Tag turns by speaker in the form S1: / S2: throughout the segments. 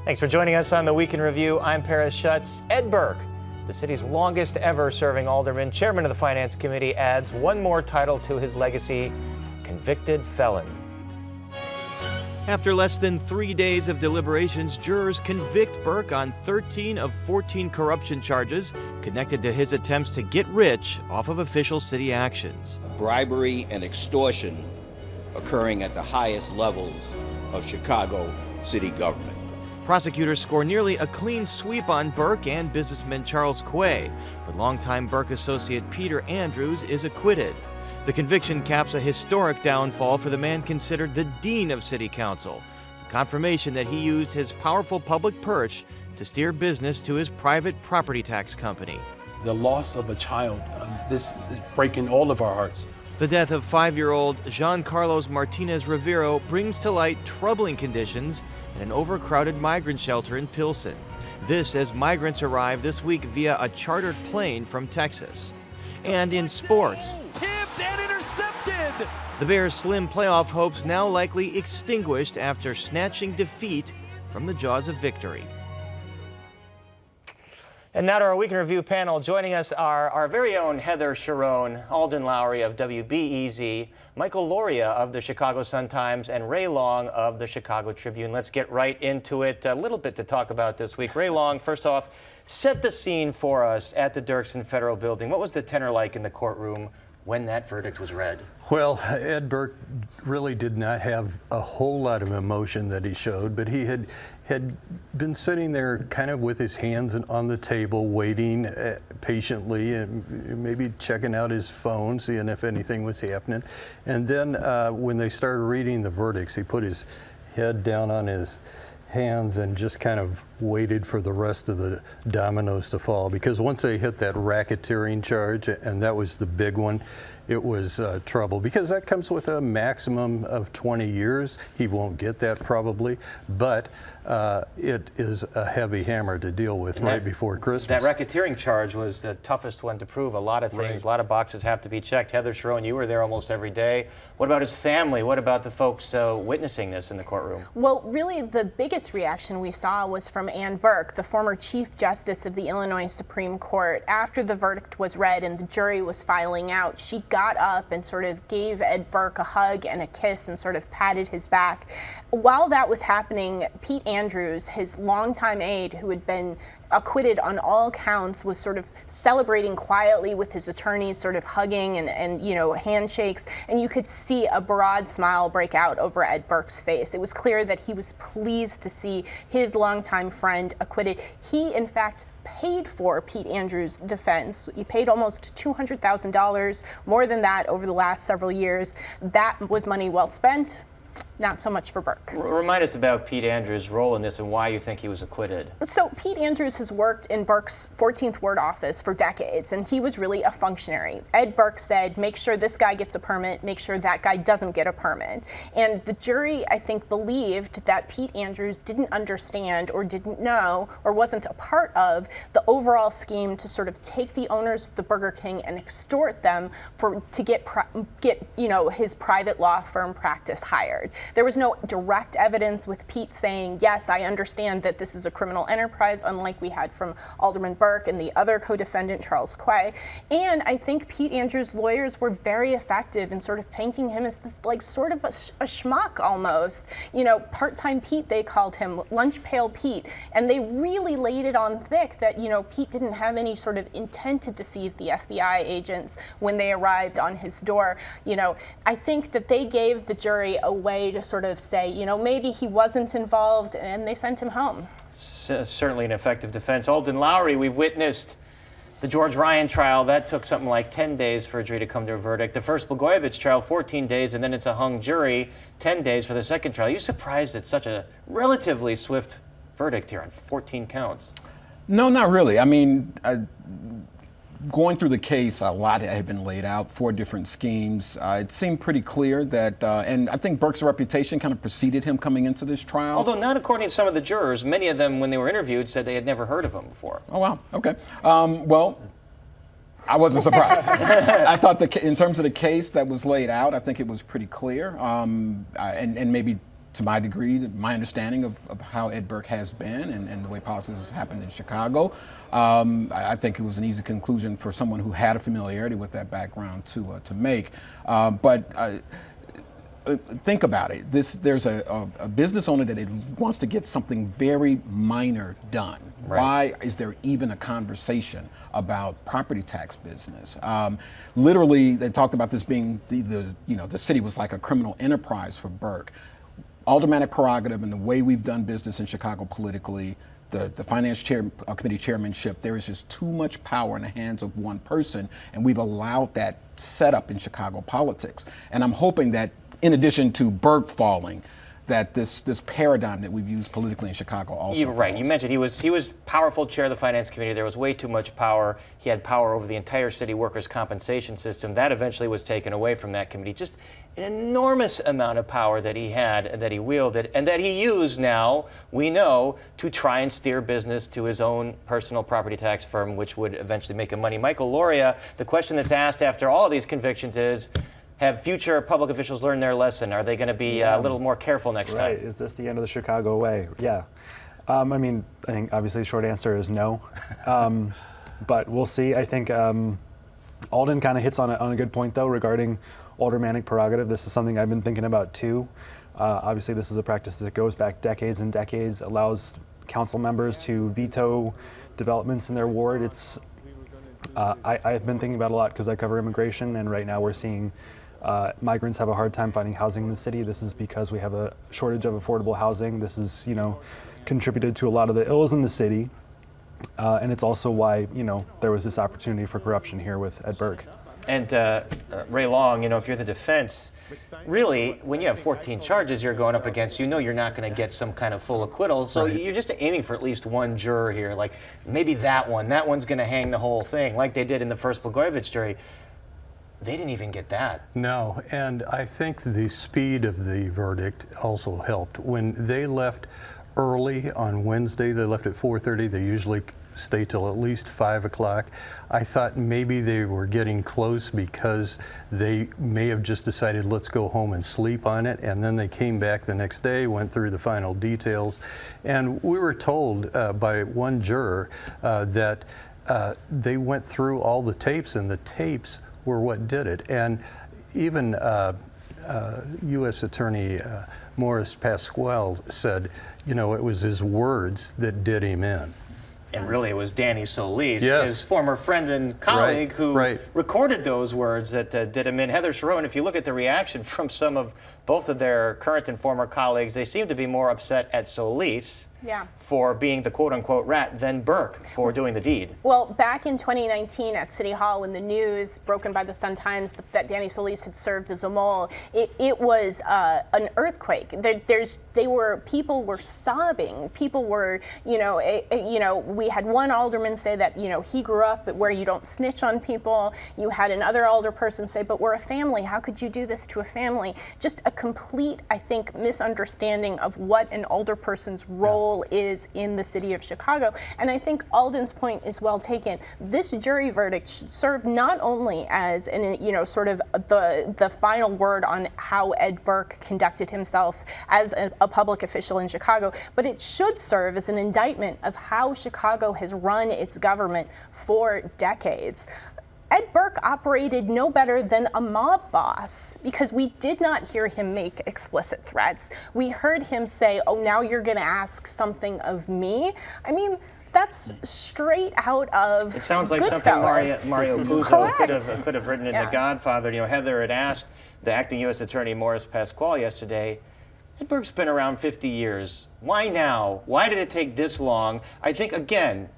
S1: Thanks for joining us on the Week in Review. I'm Paris Schutz. Ed Burke, the city's longest ever serving alderman, chairman of the Finance Committee, adds one more title to his legacy: convicted felon. After less than 3 days of deliberations, jurors convict Burke on 13 of 14 corruption charges connected to his attempts to get rich off of official city actions.
S2: Bribery and extortion occurring at the highest levels of Chicago city government.
S1: Prosecutors score nearly a clean sweep on Burke and businessman Charles Quay, but longtime Burke associate Peter Andrews is acquitted. The conviction caps a historic downfall for the man considered the dean of city council, the confirmation that he used his powerful public perch to steer business to his private property tax company.
S3: The loss of a child, this is breaking all of our hearts.
S1: The death of 5-year-old Jean Carlos Martinez Rivero brings to light troubling conditions in an overcrowded migrant shelter in Pilsen. This as migrants arrive this week via a chartered plane from Texas. And in sports,
S4: tipped and intercepted.
S1: The Bears' slim playoff hopes now likely extinguished after snatching defeat from the jaws of victory. And now to our Week in Review panel. Joining us are our very own Heather Sharon, Alden Lowry of WBEZ, Michael Loria of the Chicago Sun-Times, and Ray Long of the Chicago Tribune. Let's get right into it. A little bit to talk about this week. Ray Long, first off, set the scene for us at the Dirksen Federal Building. What was the tenor like in the courtroom when that verdict was read?
S5: Well, Ed Burke really did not have a whole lot of emotion that he showed, but he had been sitting there kind of with his hands on the table, waiting patiently and maybe checking out his phone, seeing if anything was happening. And then when they started reading the verdicts, he put his head down on his hands and just kind of waited for the rest of the dominoes to fall, because once they hit that racketeering charge, and that was the big one, it was trouble, because that comes with a maximum of 20 years. He won't get that probably, but it is a heavy hammer to deal with right before Christmas.
S1: That racketeering charge was the toughest one to prove. A lot of things, a lot of boxes have to be checked. Heather Sharon, you were there almost every day. What about his family? What about the folks witnessing this in the courtroom?
S6: Well, really the biggest reaction we saw was from Ann Burke, the former Chief Justice of the Illinois Supreme Court. After the verdict was read and the jury was filing out, she got up and sort of gave Ed Burke a hug and a kiss and sort of patted his back. While that was happening, Pete Andrews, his longtime aide who had been acquitted on all counts, was sort of celebrating quietly with his attorneys, sort of hugging and you know, handshakes, and you could see a broad smile break out over Ed Burke's face. It was clear that he was pleased to see his longtime friend acquitted. He, in fact, paid for Pete Andrews' defense. He paid almost $200,000, more than that over the last several years. That was money well spent. Not so much for Burke.
S1: Remind us about Pete Andrews' role in this and why you think he was acquitted.
S6: So Pete Andrews has worked in Burke's 14th Ward office for decades, and he was really a functionary. Ed Burke said, make sure this guy gets a permit, make sure that guy doesn't get a permit. And the jury, I think, believed that Pete Andrews didn't understand or didn't know or wasn't a part of the overall scheme to sort of take the owners of the Burger King and extort them to get you know, his private law firm practice hired. There was no direct evidence with Pete saying, yes, I understand that this is a criminal enterprise, unlike we had from Alderman Burke and the other co-defendant, Charles Quay. And I think Pete Andrews' lawyers were very effective in sort of painting him as this, like, sort of a schmuck almost. You know, part-time Pete, they called him, lunch pail Pete. And they really laid it on thick that, you know, Pete didn't have any sort of intent to deceive the FBI agents when they arrived on his door. You know, I think that they gave the jury a way to sort of say, you know, maybe he wasn't involved, and they sent him home.
S1: Certainly an effective defense. Alden Lowry, we've witnessed the George Ryan trial. That took something like 10 days for a jury to come to a verdict. The first Blagojevich trial, 14 days, and then it's a hung jury, 10 days for the second trial. Are you surprised at such a relatively swift verdict here on 14 counts?
S7: No, not really. I mean, going through the case, a lot had been laid out, 4 different schemes. It seemed pretty clear that, and I think Burke's reputation kind of preceded him coming into this trial.
S1: Although not according to some of the jurors. Many of them, when they were interviewed, said they had never heard of him before.
S7: Oh, wow. Okay. Well, I wasn't surprised. I thought in terms of the case that was laid out, I think it was pretty clear, and maybe to my degree, my understanding of how Ed Burke has been and the way politics has happened in Chicago, I think it was an easy conclusion for someone who had a familiarity with that background to make. Think about it. There's a business owner that wants to get something very minor done.
S1: Right.
S7: Why is there even a conversation about property tax business? Literally, they talked about this being the city was like a criminal enterprise for Burke. Aldermanic prerogative and the way we've done business in Chicago politically, the finance committee chairmanship, there is just too much power in the hands of one person, and we've allowed that setup in Chicago politics. And I'm hoping that, in addition to Burke falling, that this paradigm that we've used politically in Chicago also
S1: You're right.
S7: falls.
S1: You mentioned he was powerful chair of the finance committee. There was way too much power. He had power over the entire city workers' compensation system. That eventually was taken away from that committee. Just an enormous amount of power that he had, that he wielded, and that he used now, we know, to try and steer business to his own personal property tax firm, which would eventually make him money. Michael Loria, the question that's asked after all of these convictions is, have future public officials learned their lesson? Are they going to be a little more careful next time?
S8: Right. Is this the end of the Chicago way? Yeah. I mean, I think obviously the short answer is no. But we'll see. I think Alden kind of hits on a good point, though, regarding aldermanic prerogative. This is something I've been thinking about, too. Obviously, this is a practice that goes back decades and decades, allows council members to veto developments in their ward. It's I've been thinking about it a lot because I cover immigration, and right now we're seeing migrants have a hard time finding housing in the city. This is because we have a shortage of affordable housing. This is, contributed to a lot of the ills in the city. And it's also why, there was this opportunity for corruption here with Ed Burke.
S1: And Ray Long, if you're the defense, really, when you have 14 charges you're going up against, you're not going to get some kind of full acquittal. So you're just aiming for at least one juror here. Like maybe that one's going to hang the whole thing, like they did in the first Blagojevich jury. They didn't even get that.
S5: No, and I think the speed of the verdict also helped. When they left early on Wednesday, they left at 4:30. They usually stay till at least 5 o'clock. I thought maybe they were getting close because they may have just decided, let's go home and sleep on it. And then they came back the next day, went through the final details. And we were told by one juror that they went through all the tapes, and the tapes were what did it. And even U.S. Attorney Morris Pasquale said, it was his words that did him in.
S1: And really, it was Danny Solis,
S5: Yes.
S1: his former friend and colleague, who
S5: right.
S1: recorded those words that did him in. Heather Sharon, if you look at the reaction from both of their current and former colleagues, they seem to be more upset at Solis for being the quote-unquote rat than Burke for doing the deed.
S6: Well, back in 2019 at City Hall, when the news broken by the Sun-Times that Danny Solis had served as a mole, it was an earthquake. People were sobbing. People were, we had one alderman say that, he grew up where you don't snitch on people. You had another alderperson say, but we're a family. How could you do this to a family? Just a complete, I think, misunderstanding of what an alderperson's role is in the city of Chicago. And I think Alden's point is well taken. This jury verdict should serve not only as sort of the final word on how Ed Burke conducted himself as a public official in Chicago, but it should serve as an indictment of how Chicago has run its government for decades. Ed Burke operated no better than a mob boss, because we did not hear him make explicit threats. We heard him say, oh, now you're going to ask something of me. I mean, that's straight out of
S1: It sounds like something Mario Puzo could have written in The Godfather. Heather had asked the acting U.S. Attorney Morris Pasquale yesterday, Ed Burke's been around 50 years. Why now? Why did it take this long? I think, again,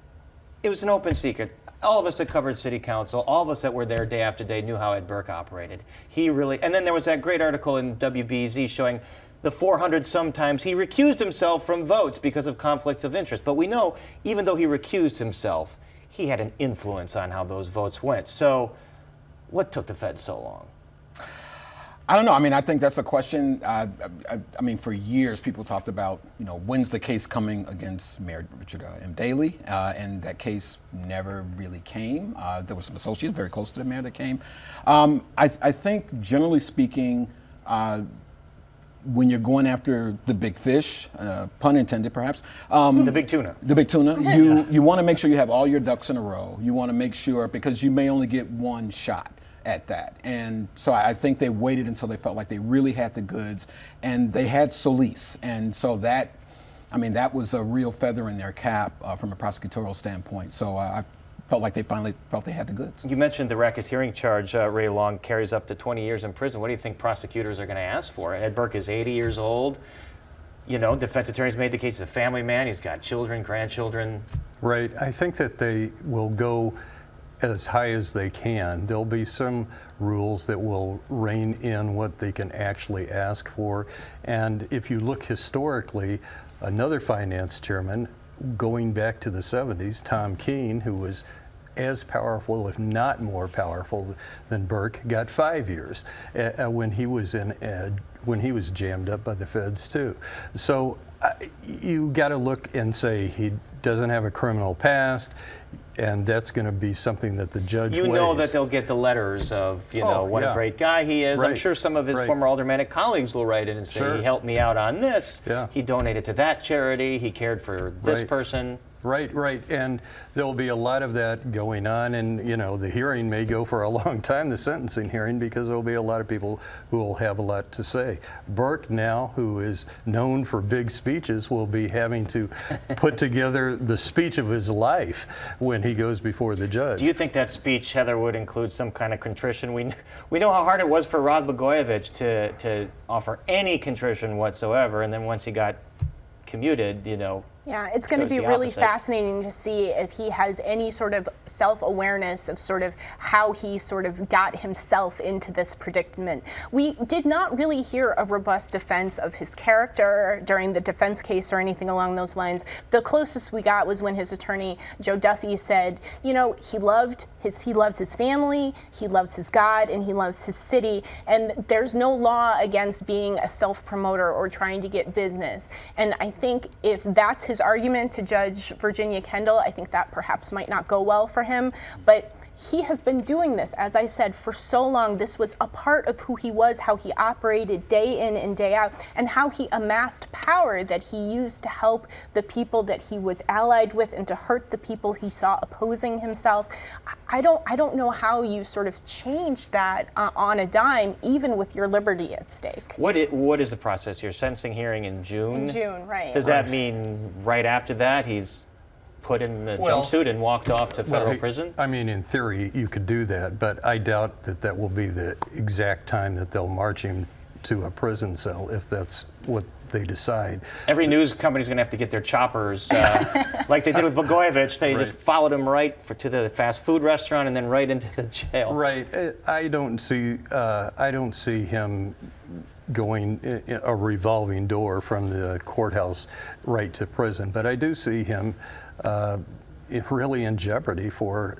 S1: it was an open secret. All of us that covered city council, all of us that were there day after day knew how Ed Burke operated. And then there was that great article in WBEZ showing the 400 sometimes he recused himself from votes because of conflict of interest. But we know, even though he recused himself, he had an influence on how those votes went. So what took the Feds so long?
S7: I don't know. I mean, I think that's a question. I mean, for years, people talked about, when's the case coming against Mayor Richard M. Daley? And that case never really came. There were some associates very close to the mayor that came. I think, generally speaking, when you're going after the big fish, pun intended perhaps,
S1: The big tuna.
S7: the big tuna, you want to make sure you have all your ducks in a row. You want to make sure, because you may only get one shot at that. And so I think they waited until they felt like they really had the goods, and they had Solis. And so that, I mean, that was a real feather in their cap from a prosecutorial standpoint. So I felt like they finally felt they had the goods.
S1: You mentioned the racketeering charge, Ray Long, carries up to 20 years in prison. What do you think prosecutors are going to ask for? Ed Burke is 80 years old. You know, defense attorneys made the case he's a family man. He's got children, grandchildren.
S5: Right. I think that they will go as high as they can. There'll be some rules that will rein in what they can actually ask for. And if you look historically, another finance chairman going back to the 70s, Tom Keene, who was as powerful, if not more powerful than Burke, got 5 years when he was when he was jammed up by the feds too. So you got to look and say he doesn't have a criminal past, and that's going to be something that the judge
S1: You
S5: weighs.
S1: know that they'll get the letters of, you know, what a great guy he is. I'm
S5: Right.
S1: sure some of his former aldermanic colleagues will write in and say,
S5: Sure.
S1: he helped me out on this.
S5: Yeah.
S1: He donated to that charity. He cared for this
S5: Right.
S1: person.
S5: Right. And there'll be a lot of that going on, and you know, the hearing may go for a long time, the sentencing hearing, because there'll be a lot of people who will have a lot to say. Burke now, who is known for big speeches, will be having to put together the speech of his life when he goes before the judge.
S1: Do you think that speech, Heather, would include some kind of contrition? We know how hard it was for Rod Blagojevich to offer any contrition whatsoever, and then once he got commuted, you know.
S6: Yeah, it's going to
S1: Shows
S6: be
S1: the
S6: really
S1: opposite.
S6: fascinating to see if he has any sort of self-awareness of sort of how he sort of got himself into this predicament. We did not really hear a robust defense of his character during the defense case or anything along those lines. The closest we got was when his attorney, Joe Duffy, said, you know, he loves his family, he loves his God, and he loves his city, and there's no law against being a self-promoter or trying to get business. And I think if that's his argument to Judge Virginia Kendall, I think that perhaps might not go well for him. But he has been doing this, as I said, for so long. This was a part of who he was, how he operated day in and day out, and how he amassed power that he used to help the people that he was allied with and to hurt the people he saw opposing himself. I don't know how you sort of change that on a dime, even with your liberty at stake.
S1: What is the process? Your sentencing hearing in June?
S6: In June, right.
S1: Does that mean right after that he's put in a jumpsuit and walked off to federal prison?
S5: I mean, in theory, you could do that, but I doubt that that will be the exact time that they'll march him to a prison cell if that's what they decide.
S1: Every news company's going to have to get their choppers, like they did with Blagojevich. They just followed him right to the fast food restaurant and then right into the jail.
S5: Right. I don't see him going a revolving door from the courthouse right to prison, but I do see him really in jeopardy for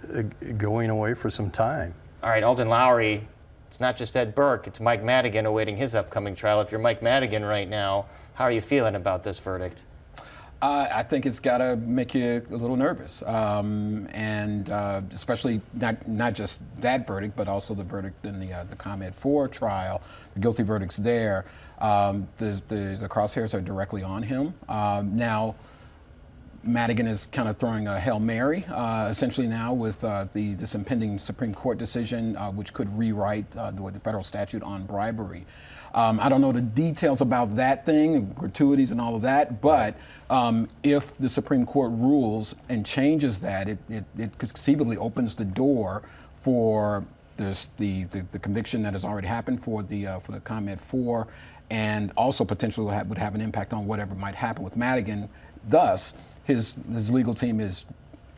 S5: going away for some time.
S1: All right, Alden Lowry, it's not just Ed Burke, it's Mike Madigan awaiting his upcoming trial. If you're Mike Madigan right now, how are you feeling about this verdict?
S7: I think it's got to make you a little nervous, and especially not just that verdict, but also the verdict in the ComEd 4 trial, the guilty verdicts there. The crosshairs are directly on him. Now, Madigan is kind of throwing a Hail Mary, essentially now with this impending Supreme Court decision, which could rewrite the federal statute on bribery. I don't know the details about that thing, gratuities and all of that, but if the Supreme Court rules and changes that, it conceivably opens the door for the conviction that has already happened for the ComEd 4, and also potentially would have an impact on whatever might happen with Madigan. Thus, his legal team is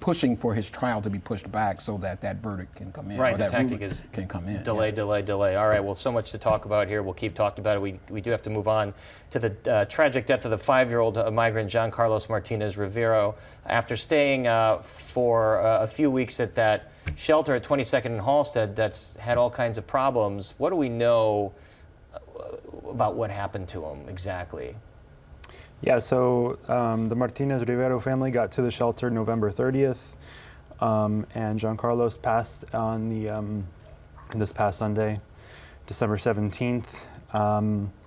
S7: pushing for his trial to be pushed back so that verdict can come in.
S1: Right,
S7: or
S1: the
S7: that
S1: tactic
S7: ruling
S1: is
S7: can come in.
S1: delay. All right, well, so much to talk about here. We'll keep talking about it. We do have to move on to the tragic death of the 5-year-old migrant John Carlos Martinez Rivero. After staying for a few weeks at that shelter at 22nd and Halstead that's had all kinds of problems, what do we know about what happened to him exactly?
S8: Yeah, so the Martinez Rivero family got to the shelter November 30th, and John Carlos passed on this past Sunday, December 17th.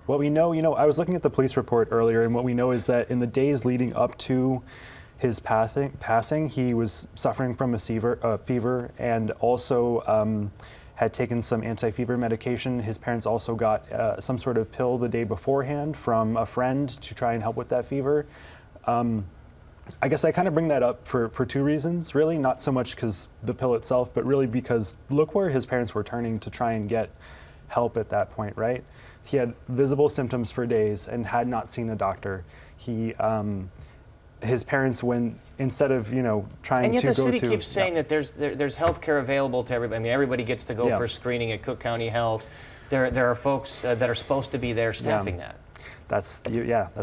S8: What we know, I was looking at the police report earlier, and what we know is that in the days leading up to his passing, he was suffering from a fever and also had taken some anti-fever medication. His parents also got some sort of pill the day beforehand from a friend to try and help with that fever. I guess I kind of bring that up for two reasons, really. Not so much because the pill itself, but really because look where his parents were turning to try and get help at that point, right? He had visible symptoms for days and had not seen a doctor. His parents, when instead of trying to go to,
S1: and yet the city keeps saying that there's health care available to everybody. I mean, everybody gets to go for screening at Cook County Health. There are folks that are supposed to be there staffing that.
S8: That's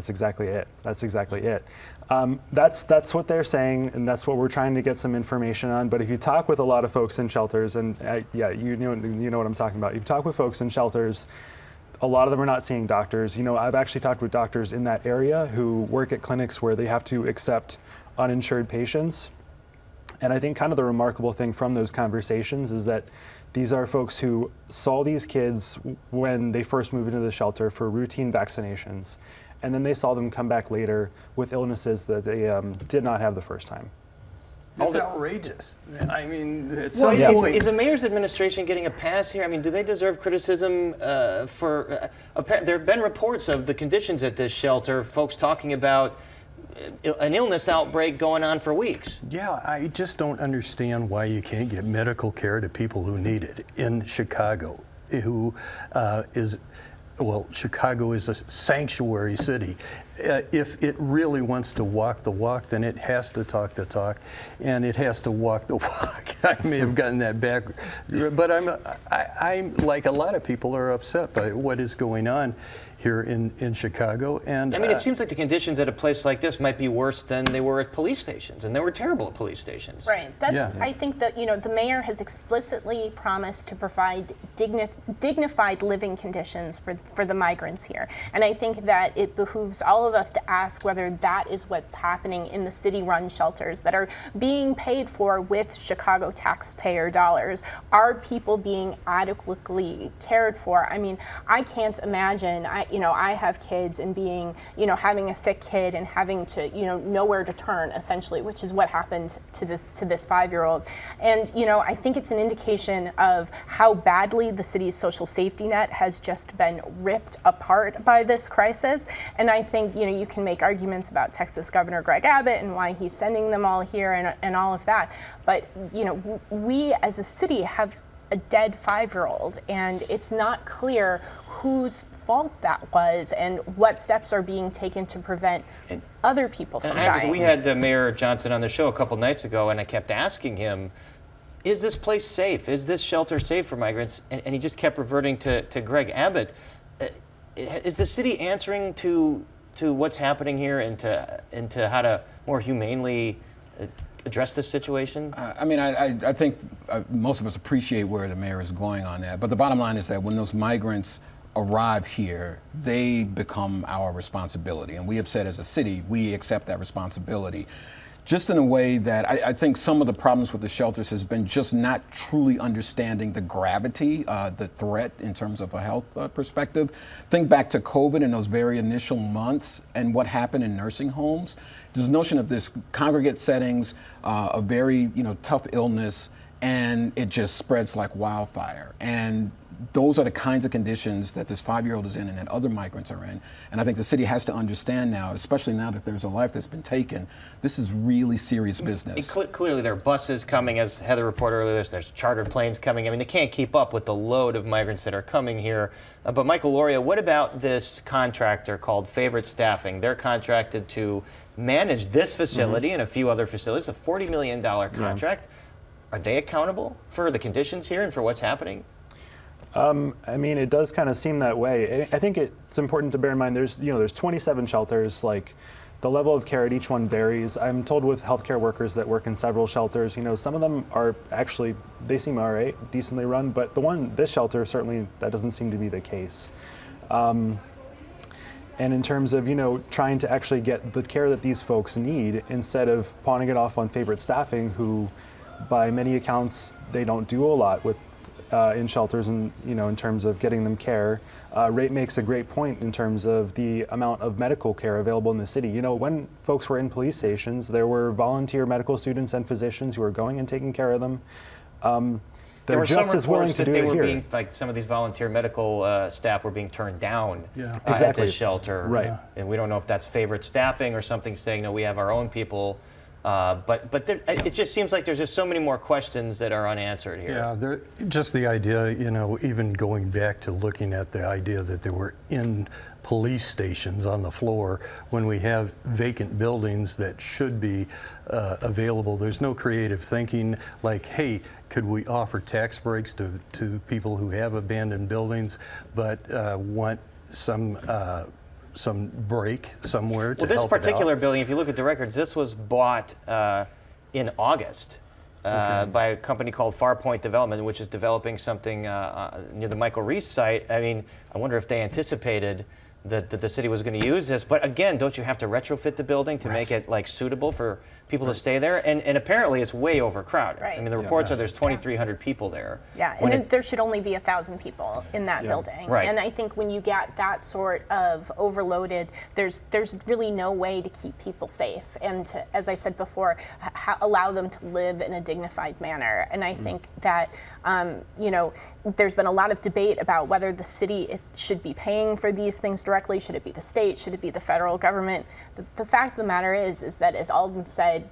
S8: exactly it. That's exactly it. That's what they're saying, and that's what we're trying to get some information on. But if you talk with a lot of folks in shelters, and you know what I'm talking about. If you talk with folks in shelters, a lot of them are not seeing doctors. I've actually talked with doctors in that area who work at clinics where they have to accept uninsured patients. And I think kind of the remarkable thing from those conversations is that these are folks who saw these kids when they first moved into the shelter for routine vaccinations, and then they saw them come back later with illnesses that they did not have the first time.
S5: That's outrageous. I mean,
S1: is the mayor's administration getting a pass here? I mean, do they deserve criticism for? There have been reports of the conditions at this shelter. Folks talking about an illness outbreak going on for weeks.
S5: Yeah, I just don't understand why you can't get medical care to people who need it in Chicago, Chicago is a sanctuary city. If it really wants to walk the walk, then it has to talk the talk, and it has to walk the walk. I may have gotten that back, but I'm like a lot of people are upset by what is going on here in Chicago. And
S1: I mean, it seems like the conditions at a place like this might be worse than they were at police stations, and they were terrible at police stations.
S6: Right. I think that the mayor has explicitly promised to provide dignified living conditions for the migrants here, and I think that it behooves all of us to ask whether that is what's happening in the city-run shelters that are being paid for with Chicago taxpayer dollars. Are people being adequately cared for? I mean, I can't imagine. I have kids and being, having a sick kid and having to, nowhere to turn essentially, which is what happened to this 5-year-old. And, I think it's an indication of how badly the city's social safety net has just been ripped apart by this crisis. And I think, you can make arguments about Texas Governor Greg Abbott and why he's sending them all here and all of that. But, we as a city have a dead 5-year-old, and it's not clear whose fault that was and what steps are being taken to prevent other people from dying.
S1: We had Mayor Johnson on the show a couple nights ago, and I kept asking him, is this place safe? Is this shelter safe for migrants? And he just kept reverting to Greg Abbott. Is the city answering to what's happening here and to how to more humanely address this situation?
S7: I think most of us appreciate where the mayor is going on that. But the bottom line is that when those migrants arrive here, they become our responsibility. And we have said as a city, we accept that responsibility. Just in a way that I think some of the problems with the shelters has been just not truly understanding the gravity, the threat in terms of a health perspective. Think back to COVID in those very initial months and what happened in nursing homes. There's a notion of this congregate settings, a very tough illness, and it just spreads like wildfire. And those are the kinds of conditions that this 5-year-old is in and that other migrants are in. And I think the city has to understand now, especially now that there's a life that's been taken, this is really serious business.
S1: Clearly there are buses coming, as Heather reported earlier, there's chartered planes coming. I mean, they can't keep up with the load of migrants that are coming here. But Michael Loria, what about this contractor called Favorite Staffing? They're contracted to manage this facility and a few other facilities, a $40 million contract. Are they accountable for the conditions here and for what's happening?
S8: It does kind of seem that way. I think it's important to bear in mind there's 27 shelters. Like, the level of care at each one varies. I'm told with healthcare workers that work in several shelters, some of them are actually, they seem all right, decently run, but this shelter, certainly that doesn't seem to be the case. And in terms of, trying to actually get the care that these folks need instead of pawning it off on Favorite Staffing, who by many accounts, they don't do a lot with in shelters and, in terms of getting them care. Ray makes a great point in terms of the amount of medical care available in the city. When folks were in police stations, there were volunteer medical students and physicians who were going and taking care of them.
S1: There were
S8: just
S1: some
S8: as willing
S1: reports
S8: to
S1: that
S8: do
S1: they
S8: it
S1: were
S8: here.
S1: being, like some of these volunteer medical staff were being turned down at
S8: Exactly.
S1: this shelter.
S8: Right.
S1: And we don't know if that's favorite staffing or something saying, no, we have our own people. But it just seems like there's just so many more questions that are unanswered here.
S5: Yeah, just the idea, even going back to looking at the idea that they were in police stations on the floor when we have vacant buildings that should be available. There's no creative thinking like, hey, could we offer tax breaks to people who have abandoned buildings but want some break somewhere to help
S1: Well, this
S5: it
S1: particular
S5: out?
S1: building, if you look at the records, this was bought in August by a company called Farpoint Development, which is developing something near the Michael Reese site. I mean, I wonder if they anticipated that the city was going to use this. But again, don't you have to retrofit the building to make it like suitable for people to stay there? And apparently it's way overcrowded.
S6: Right.
S1: I mean, the reports are there's 2,300 people there.
S6: Yeah, and there should only be 1,000 people in that building.
S1: Right.
S6: And I think when you get that sort of overloaded, there's really no way to keep people safe and to, as I said before, allow them to live in a dignified manner. And I think that, there's been a lot of debate about whether the city should be paying for these things directly. Should it be the state? Should it be the federal government? The fact of the matter is that, as Alden said,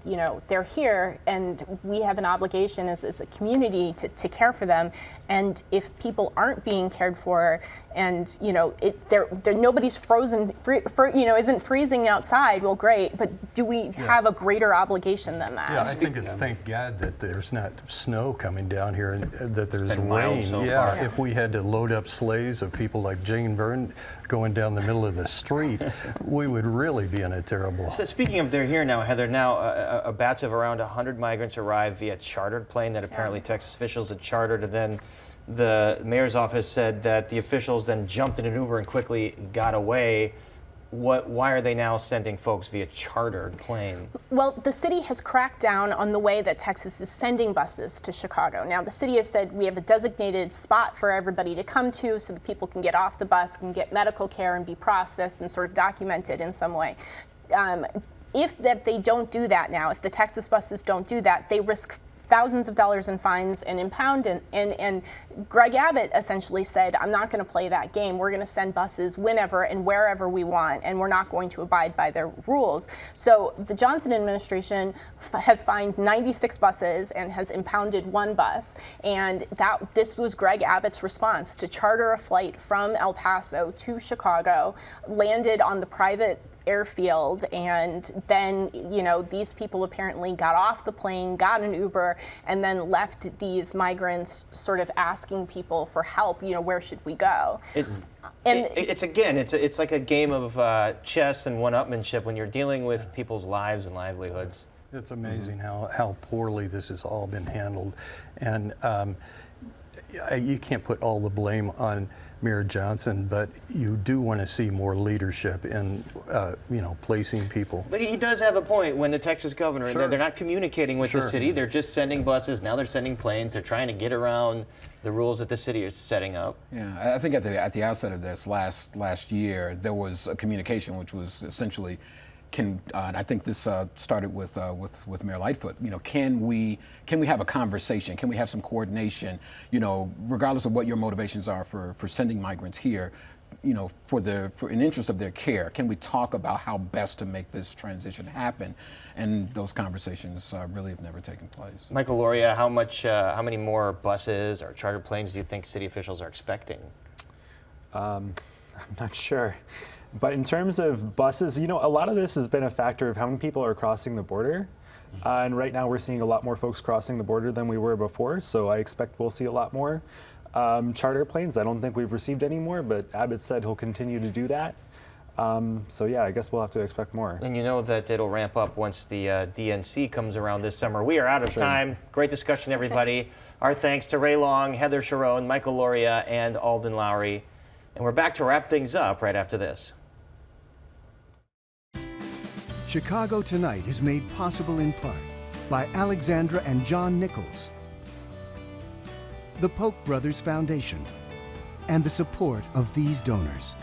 S6: they're here and we have an obligation as a community to care for them. And if people aren't being cared for and, nobody's isn't freezing outside, well, great, but do we have a greater obligation than that?
S5: Yeah, I think it's thank God that there's not snow coming down here and that there's
S1: been mild
S5: rain.
S1: so
S5: Yeah,
S1: far.
S5: if we had to load up sleighs of people like Jane Byrne going down the middle of the street, we would really be in a terrible.
S1: So speaking of they're here now, Heather, now a batch of around 100 migrants arrived via chartered plane that apparently Texas officials had chartered, and then the mayor's office said that the officials then jumped in an Uber and quickly got away. Why are they now sending folks via chartered plane?
S6: Well, the city has cracked down on the way that Texas is sending buses to Chicago. Now, the city has said we have a designated spot for everybody to come to so that people can get off the bus, can get medical care and be processed and sort of documented in some way. If they don't do that now, if the Texas buses don't do that, they risk thousands of dollars in fines and impoundment. And Greg Abbott essentially said, I'm not going to play that game. We're going to send buses whenever and wherever we want, and we're not going to abide by their rules. So the Johnson administration has fined 96 buses and has impounded one bus. And this was Greg Abbott's response to charter a flight from El Paso to Chicago, landed on the private airfield, and then these people apparently got off the plane, got an Uber, and then left these migrants sort of asking people for help. Where should we go?
S1: It's like a game of chess and one-upmanship when you're dealing with people's lives and livelihoods.
S5: It's amazing how poorly this has all been handled, and you can't put all the blame on Mayor Johnson, but you do want to see more leadership in, placing people.
S1: But he does have a point when the Texas governor,
S5: Sure.
S1: they're not communicating with the city, they're just sending buses, now they're sending planes, they're trying to get around the rules that the city is setting up.
S7: Yeah, I think at the outset of this last year, there was a communication which was essentially, and I think this started with Mayor Lightfoot. Can we have a conversation? Can we have some coordination? Regardless of what your motivations are for sending migrants here, for in interest of their care, can we talk about how best to make this transition happen? And those conversations really have never taken place.
S1: Michael Loria, how many more buses or charter planes do you think city officials are expecting?
S8: I'm not sure. But in terms of buses, a lot of this has been a factor of how many people are crossing the border. And right now we're seeing a lot more folks crossing the border than we were before, so I expect we'll see a lot more. Charter planes, I don't think we've received any more, but Abbott said he'll continue to do that. So yeah, I guess we'll have to expect more.
S1: And you know that it'll ramp up once the DNC comes around this summer. We are out of time. Great discussion, everybody. Our thanks to Ray Long, Heather Sharon, Michael Loria, and Alden Lowry. And we're back to wrap things up right after this.
S9: Chicago Tonight is made possible in part by Alexandra and John Nichols, the Polk Brothers Foundation, and the support of these donors.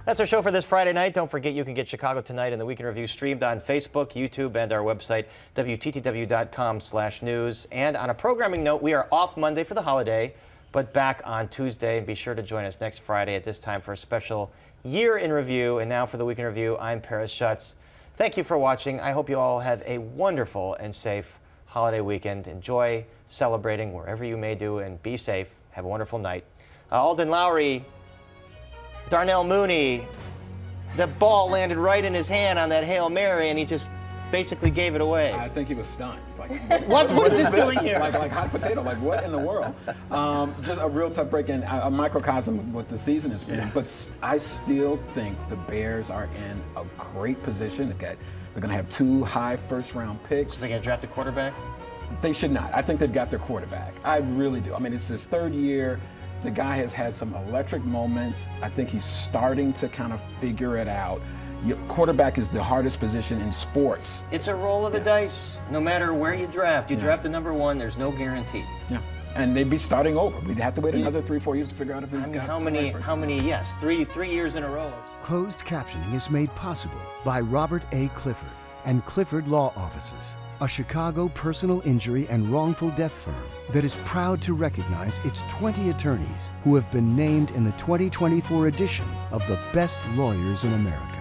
S1: That's our show for this Friday night. Don't forget you can get Chicago Tonight and the Week in Review streamed on Facebook, YouTube, and our website, WTTW.com/news. And on a programming note, we are off Monday for the holiday, but back on Tuesday. And be sure to join us next Friday at this time for a special Year in Review. And now for the Week in Review, I'm Paris Schutz. Thank you for watching. I hope you all have a wonderful and safe holiday weekend. Enjoy celebrating wherever you may do, and be safe. Have a wonderful night. Alden Lowry, Darnell Mooney, the ball landed right in his hand on that Hail Mary, and he just basically gave it away.
S7: I think he was stunned. Like,
S1: what is this doing here?
S7: Like hot potato. Like, what in the world? Just a real tough break, and a microcosm of what the season has been. Yeah. But I still think the Bears are in a great position. They're going to have 2 high first-round picks.
S1: Are they going to draft a quarterback?
S7: They should not. I think they've got their quarterback. I really do. I mean, it's his 3rd year. The guy has had some electric moments. I think he's starting to kind of figure it out. Your quarterback is the hardest position in sports.
S1: It's a roll of the dice. No matter where you draft. You draft a number 1, there's no guarantee.
S7: Yeah. And they'd be starting over. We'd have to wait another 3-4 years to figure out if he's got
S1: how many, yes, three years in a row.
S9: Closed captioning is made possible by Robert A. Clifford and Clifford Law Offices, a Chicago personal injury and wrongful death firm that is proud to recognize its 20 attorneys who have been named in the 2024 edition of the Best Lawyers in America.